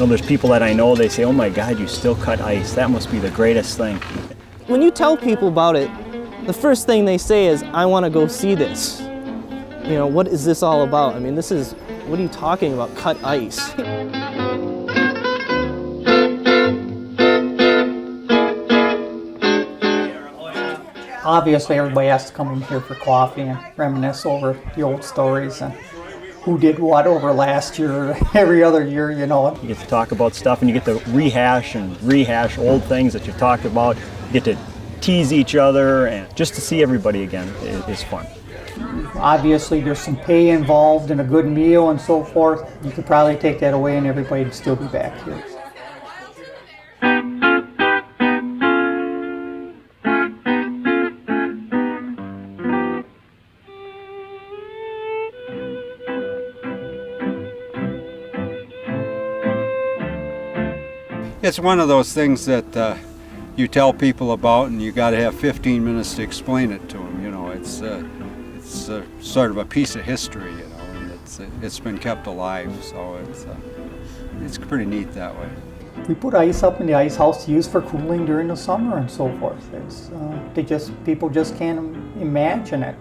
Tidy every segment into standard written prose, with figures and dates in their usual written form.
know, there's people that I know, they say, oh my God, you still cut ice. That must be the greatest thing. When you tell people about it, the first thing they say is, I want to go see this. You know, what is this all about? I mean, what are you talking about, cut ice? Obviously, everybody has to come in here for coffee and reminisce over the old stories and who did what over last year, every other year, you know. You get to talk about stuff and you get to rehash old things that you've talked about. You get to tease each other, and just to see everybody again is fun. Obviously, there's some pay involved in a good meal and so forth. You could probably take that away and everybody would still be back here. It's one of those things that you tell people about, and you got to have 15 minutes to explain it to them. You know, it's sort of a piece of history, you know, and it's been kept alive. So it's pretty neat that way. We put ice up in the ice house to use for cooling during the summer and so forth. People just can't imagine it.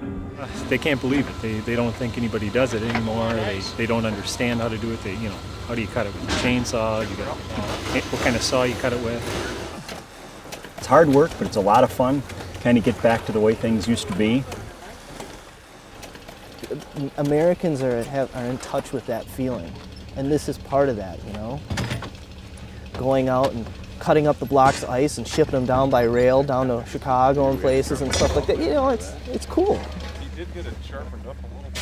They can't believe it. They don't think anybody does it anymore. They don't understand how to do it. How do you cut it with a chainsaw? What kind of saw you cut it with? It's hard work, but it's a lot of fun. Kind of get back to the way things used to be. Americans are in touch with that feeling, and this is part of that, you know? Going out and cutting up the blocks of ice and shipping them down by rail down to Chicago and places and stuff like that. You know, it's cool. He did get it sharpened up a little bit.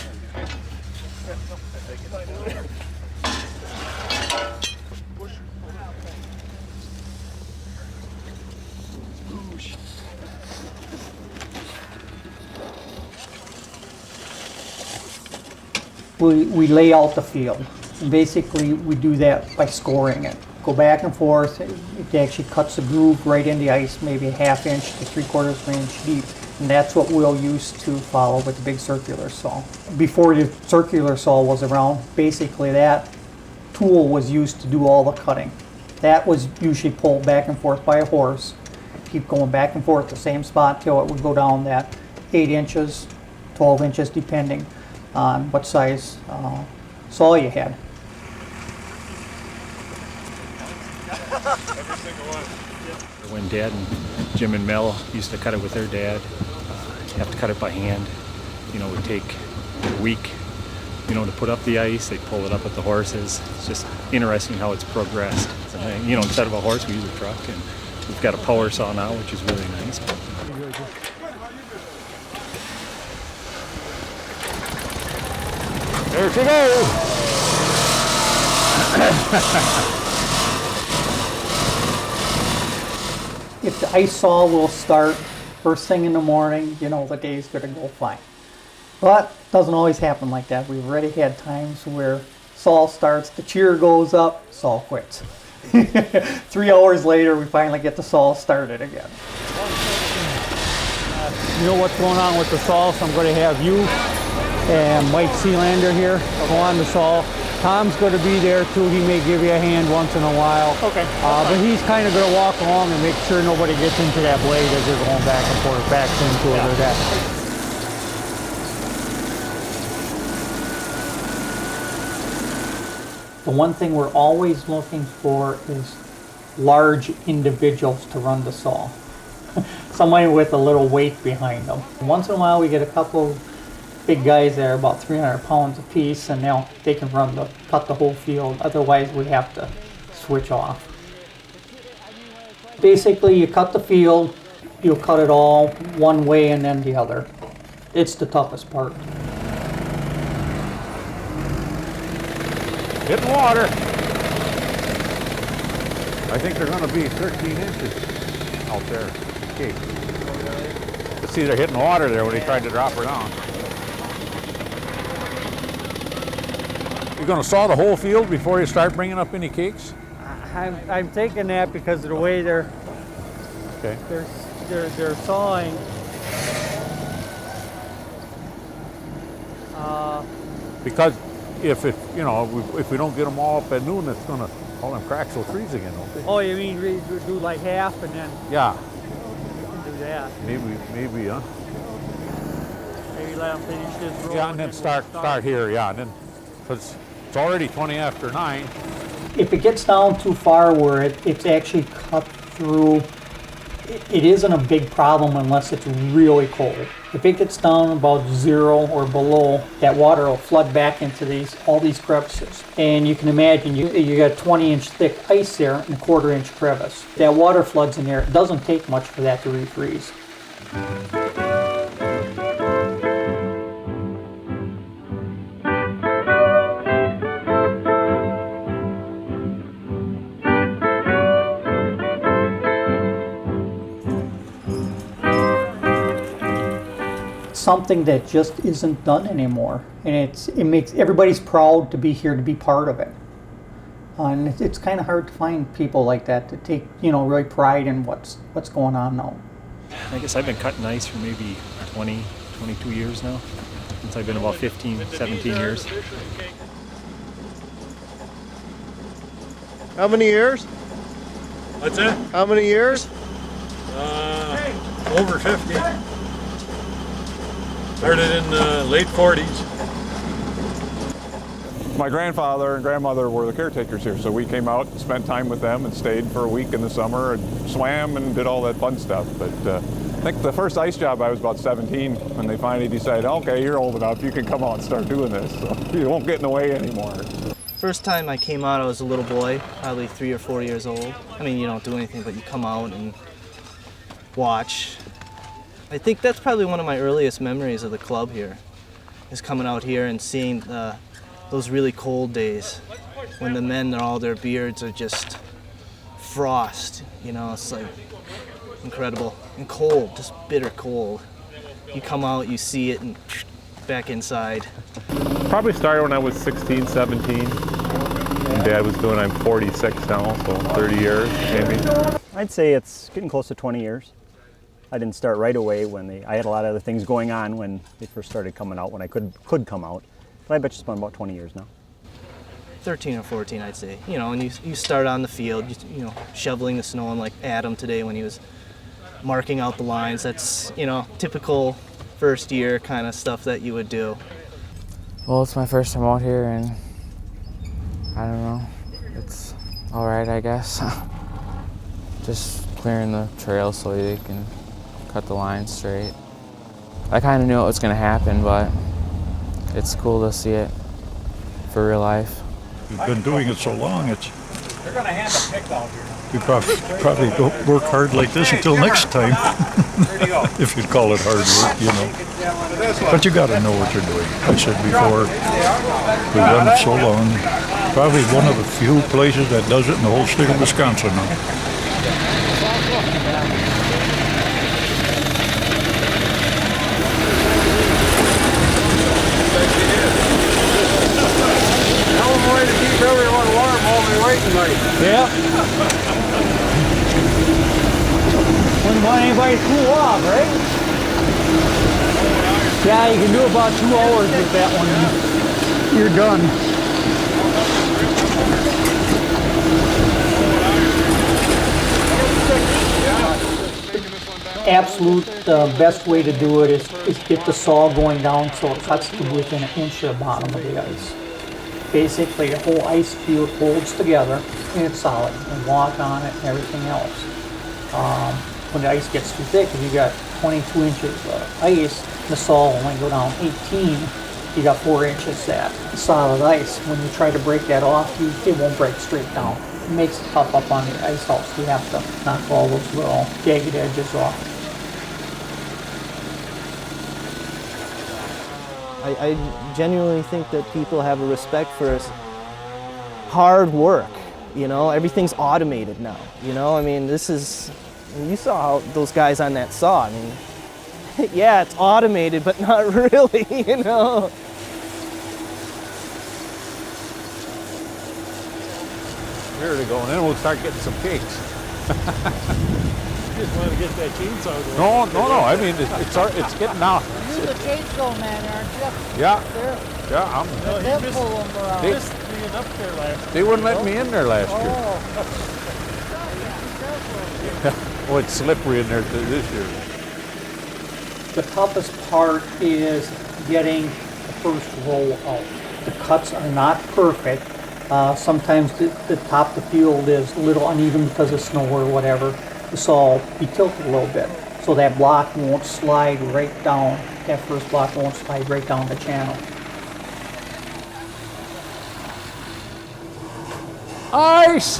We lay out the field. And basically, we do that by scoring it. Go back and forth. It actually cuts the groove right in the ice, maybe a ½ inch to 3/4 of an inch deep. And that's what we'll use to follow with the big circular saw. Before the circular saw was around, basically that tool was used to do all the cutting. That was usually pulled back and forth by a horse. Keep going back and forth the same spot till it would go down that 8 inches, 12 inches, depending on what size saw you had. When Dad and Jim and Mel used to cut it with their dad, you have to cut it by hand. You know, it would take a week, you know, to put up the ice. They pull it up with the horses. It's just interesting how it's progressed. You know, instead of a horse, we use a truck, and we've got a power saw now, which is really nice. There she goes. If the ice saw will start first thing in the morning, you know the day's going to go fine. But it doesn't always happen like that. We've already had times where saw starts, the cheer goes up, saw quits. 3 hours later, we finally get the saw started again. You know what's going on with the saw, so I'm going to have you and Mike Sealander here go on the saw. Tom's going to be there too. He may give you a hand once in a while. Okay. But he's kind of going to walk along and make sure nobody gets into that blade as you're going back and forth, backs into it or that. The one thing we're always looking for is large individuals to run the saw. Somebody with a little weight behind them. Once in a while we get a couple of big guys that are about 300 pounds apiece, and they can cut the whole field. Otherwise we have to switch off. Basically you cut the field, you'll cut it all one way and then the other. It's the toughest part. Hitting water. I think they're going to be 13 inches out there. Okay. You see they're hitting water there when he tried to drop her down. You're going to saw the whole field before you start bringing up any cakes? I'm taking that because of the way they're sawing. Because if we don't get them all up at noon, it's going to All them cracks will freeze again, don't they? Oh, you mean we do like half and then Yeah, do that? maybe, huh? Maybe let them finish this row. Yeah, and then start here, yeah, and then, because it's already 20 after 9. If it gets down too far where it's actually cut through, it isn't a big problem unless it's really cold. If it gets down about 0 or below, that water will flood back into all these crevices. And you can imagine you got 20-inch thick ice there and a 1/4-inch crevice. That water floods in there. It doesn't take much for that to refreeze. Something that just isn't done anymore, and it makes everybody's proud to be here to be part of it. And it's kind of hard to find people like that to take really pride in what's going on now. I guess I've been cutting ice for maybe 20, 22 years now, since I've been about 15, 17 years. How many years? What's that? How many years? Over 50. Started in the late 40s. My grandfather and grandmother were the caretakers here, so we came out and spent time with them and stayed for a week in the summer and swam and did all that fun stuff. But I think the first ice job I was about 17 when they finally decided, okay, you're old enough, you can come out and start doing this, so you won't get in the way anymore. First time I came out, I was a little boy, probably 3 or 4 years old. I mean, you don't do anything, but you come out and watch. I think that's probably one of my earliest memories of the club here, is coming out here and seeing those really cold days when the men, all their beards are just frost. It's like incredible and cold, just bitter cold. You come out, you see it, and back inside. Probably started when I was 16, 17. And Dad was doing, I'm 46 now, so 30 years maybe. I'd say it's getting close to 20 years. I didn't start right away I had a lot of other things going on when they first started coming out, when I could come out. But I bet you it's been about 20 years now. 13 or 14, I'd say. And you start on the field, shoveling the snow, and like Adam today when he was marking out the lines. That's, typical first year kind of stuff that you would do. Well, it's my first time out here, and I don't know. It's all right, I guess. Just clearing the trail so they can cut the lines straight. I kind of knew it was going to happen, but it's cool to see it for real life. We've been doing it so long, They're going to hand a pick out here. we probably don't work hard like this until next time. If you'd call it hard work, But you got to know what you're doing. I said before, we've done it so long. Probably one of the few places that does it in the whole state of Wisconsin now. Everyone warm while we wait tonight. Yeah. Wouldn't want anybody to cool off, right? Yeah, you can do about 2 hours with that one. You're done. Absolute best way to do it is get the saw going down so it cuts to within an inch of the bottom of the ice. Basically, the whole ice cube holds together and it's solid. You can walk on it and everything else. When the ice gets too thick, if you got 22 inches of ice, the saw will only go down 18. You got 4 inches that solid ice. When you try to break that off, it won't break straight down. It makes it tough up on the ice house. You have to knock all those little jagged edges off. I genuinely think that people have a respect for hard work. Everything's automated now. I mean, you saw how those guys on that saw. I mean, yeah, it's automated, but not really, Here they go, and then we'll start getting some cakes. Just want to get that chainsaw going. No. I mean, it's getting out. You're the chainsaw man, aren't you? Yeah. They'll pull them around. The They wouldn't let me in there last year. Oh, it's slippery in there this year. The toughest part is getting the first roll out. The cuts are not perfect. Sometimes the top of the field is a little uneven because of snow or whatever. So I'll be tilted a little bit. So that block won't slide right down. That first block won't slide right down the channel. Ice!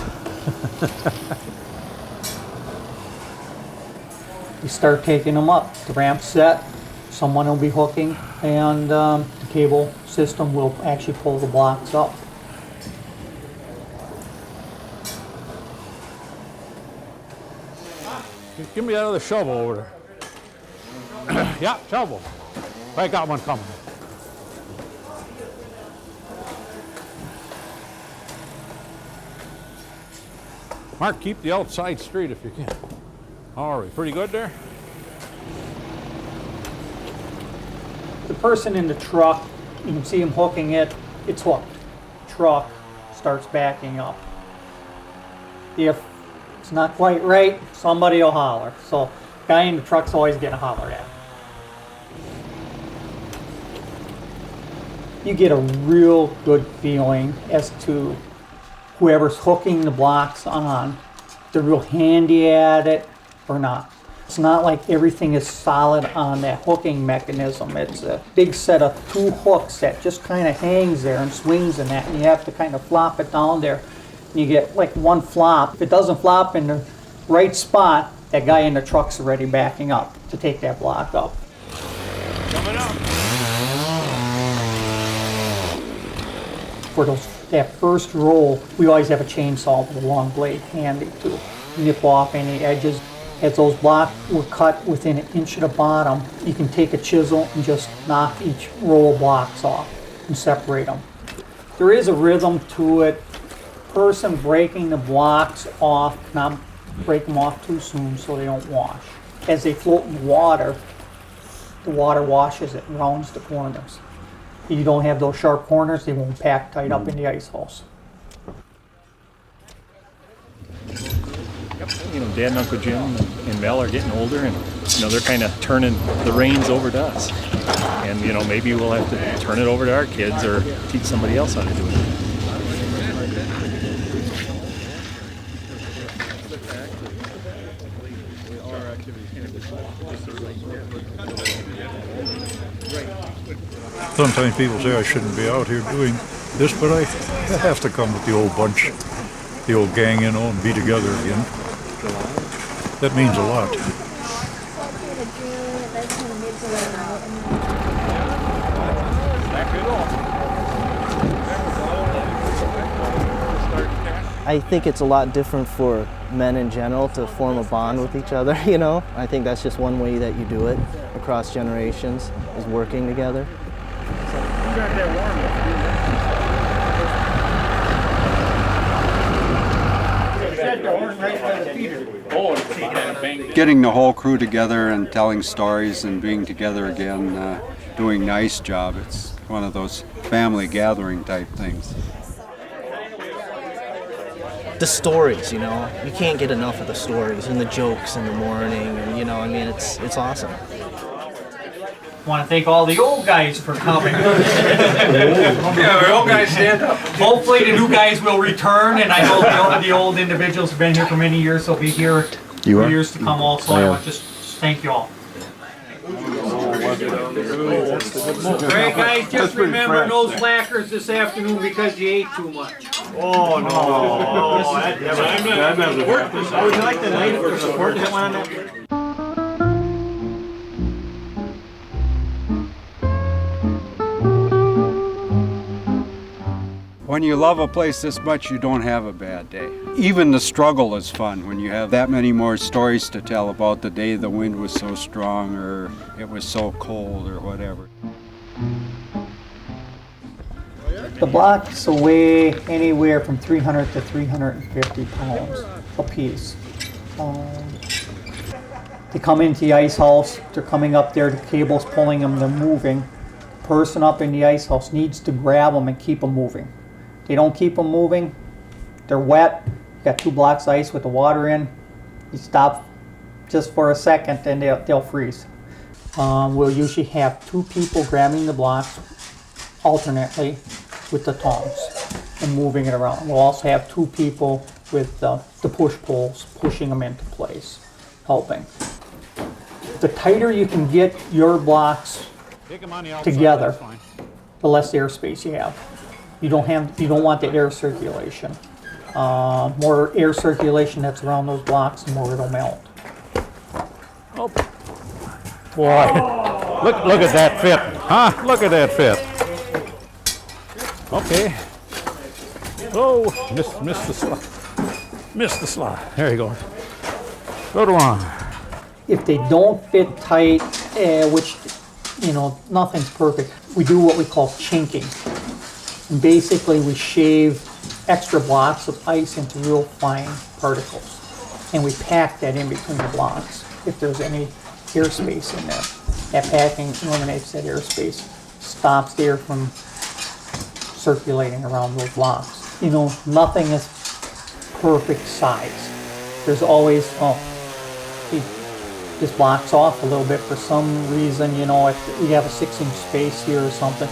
You start taking them up. The ramp's set, someone will be hooking, and the cable system will actually pull the blocks up. Give me that other shovel over there. Yeah, shovel. I got one coming. Mark, keep the outside straight if you can. All right, pretty good there? The person in the truck, you can see him hooking it, it's hooked. Truck starts backing up. If it's not quite right, somebody will holler. So guy in the truck's always getting hollered at. You get a real good feeling as to whoever's hooking the blocks on, they're real handy at it or not. It's not like everything is solid on that hooking mechanism. It's a big set of 2 hooks that just kind of hangs there and swings in that, and you have to kind of flop it down there. And you get like one flop. If it doesn't flop in the right spot, that guy in the truck's already backing up to take that block up. Coming up. For that first roll, we always have a chainsaw with a long blade handy to nip off any edges. As those blocks were cut within an inch of the bottom, you can take a chisel and just knock each roll of blocks off and separate them. There is a rhythm to it. Person breaking the blocks off, not break them off too soon so they don't wash. As they float in the water washes it and rounds the corners. If you don't have those sharp corners, they won't pack tight up in the ice house. You know, Dad and Uncle Jim and Mel are getting older, and you know, they're kind of turning the reins over to us. And you know, maybe we'll have to turn it over to our kids or teach somebody else how to do it. Sometimes people say I shouldn't be out here doing this, but I have to come with the old bunch, the old gang, you know, and be together again. That means a lot. I think it's a lot different for men in general to form a bond with each other, you know? I think that's just one way that you do it across generations, is working together. Getting the whole crew together and telling stories and being together again, doing nice job. It's one of those family gathering type things. The stories, you know, you can't get enough of the stories and the jokes in the morning, and you know, I mean, it's awesome. I want to thank all the old guys for coming. Yeah, the old guys stand up. Hopefully the new guys will return, and I know the old individuals have been here for many years, so will be here for years to come also. I want to just thank you all. Alright guys, just remember no slackers this afternoon because you ate too much. Oh no! That never happened. Would you like the knife or the fork that went on that? When you love a place this much, you don't have a bad day. Even the struggle is fun when you have that many more stories to tell about the day the wind was so strong or it was so cold or whatever. The blocks weigh anywhere from 300 to 350 pounds a piece. They come into the ice house, they're coming up there, the cable's pulling them, they're moving. The person up in the ice house needs to grab them and keep them moving. They don't keep them moving. They're wet. You got 2 blocks of ice with the water in. You stop just for a second and they'll freeze. We'll usually have 2 people grabbing the blocks alternately with the tongs and moving it around. We'll also have 2 people with the push poles pushing them into place, helping. The tighter you can get your blocks together, the less airspace you have. You don't want the air circulation. More air circulation that's around those blocks, the more it'll melt. Oh. Boy, look at that fit, huh? Look at that fit. Okay. Oh, missed the slide. Missed the slide. There you go. Good one. If they don't fit tight, which, nothing's perfect, we do what we call chinking. And basically, we shave extra blocks of ice into real fine particles. And we pack that in between the blocks if there's any airspace in there. That packing eliminates that airspace, stops the air from circulating around those blocks. Nothing is perfect size. There's always, this blocks off a little bit for some reason, if we have a 6-inch space here or something.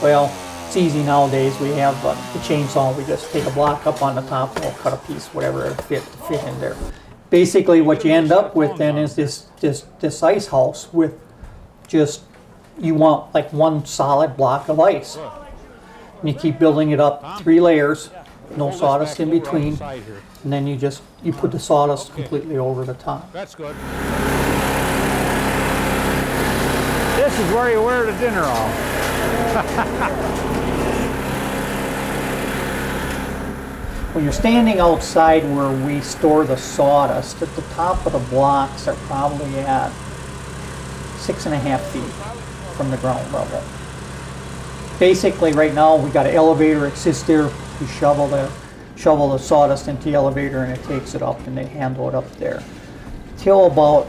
Well, it's easy nowadays. We have the chainsaw. We just take a block up on the top and we'll cut a piece, whatever it fit in there. Basically, what you end up with then is this ice house with just, you want like 1 solid block of ice. And you keep building it up 3 layers, no sawdust in between, and then you put the sawdust completely over the top. That's good. This is where you wear the dinner off. When you're standing outside where we store the sawdust, at the top of the blocks are probably at 6.5 feet from the ground level. Basically, right now we got an elevator that sits there. We shovel the sawdust into the elevator and it takes it up and they handle it up there. Till about,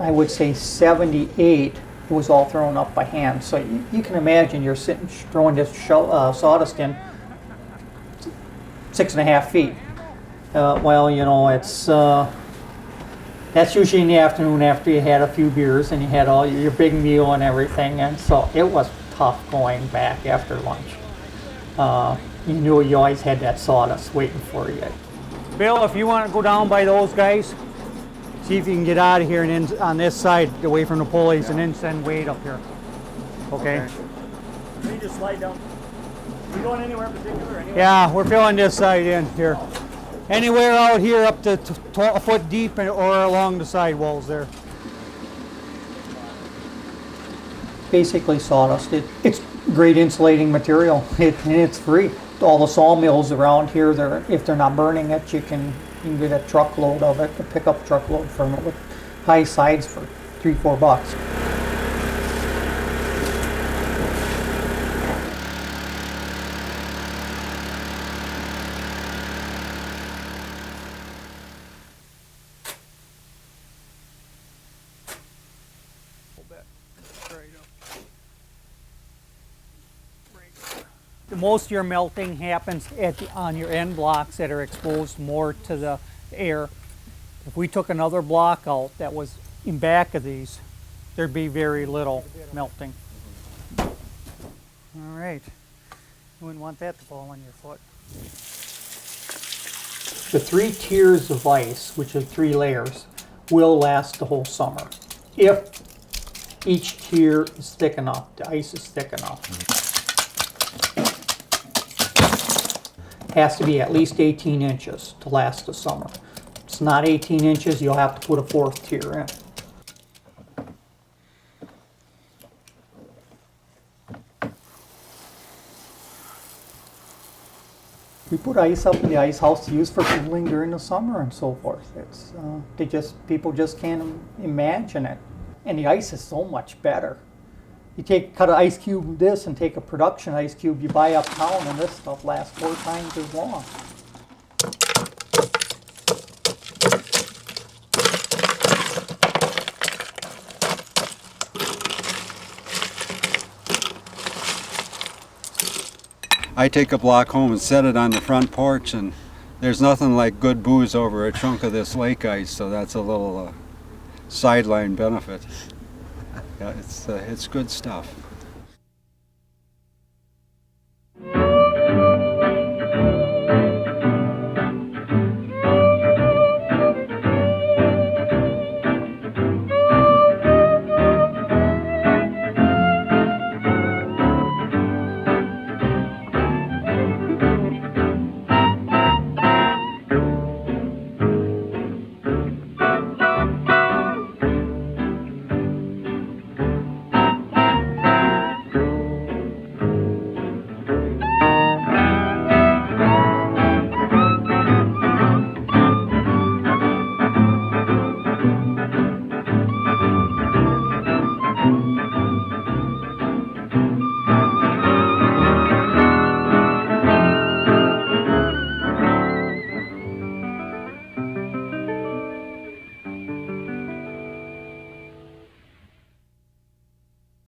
I would say 78, it was all thrown up by hand. So you can imagine you're sitting throwing this sawdust in 6.5 feet. That's usually in the afternoon after you had a few beers and you had all your big meal and everything, and so it was tough going back after lunch. You knew you always had that sawdust waiting for you. Bill, if you want to go down by those guys, see if you can get out of here and in, on this side, away from the pulleys, and then send Wade up here. Okay? Can you just slide down? Are we going anywhere in particular? Yeah, we're filling this side in here. Anywhere out here up to a foot deep or along the side walls there. Basically sawdust. It's great insulating material, and it's free. All the sawmills around here, if they're not burning it, you can get a truckload of it, a pickup truckload from it with high sides for $3-4. Most of your melting happens on your end blocks that are exposed more to the air. If we took another block out that was in back of these, there'd be very little melting. All right. You wouldn't want that to fall on your foot. The 3 tiers of ice, which are 3 layers, will last the whole summer if each tier is thick enough, the ice is thick enough. Has to be at least 18 inches to last the summer. If it's not 18 inches, you'll have to put a 4th tier in. We put ice up in the ice house to use for cooling during the summer and so forth. It's people just can't imagine it. And the ice is so much better. You cut an ice cube this and take a production ice cube you buy uptown, and this stuff lasts 4 times as long. I take a block home and set it on the front porch, and there's nothing like good booze over a chunk of this lake ice, so that's a little sideline benefit. Yeah, it's good stuff.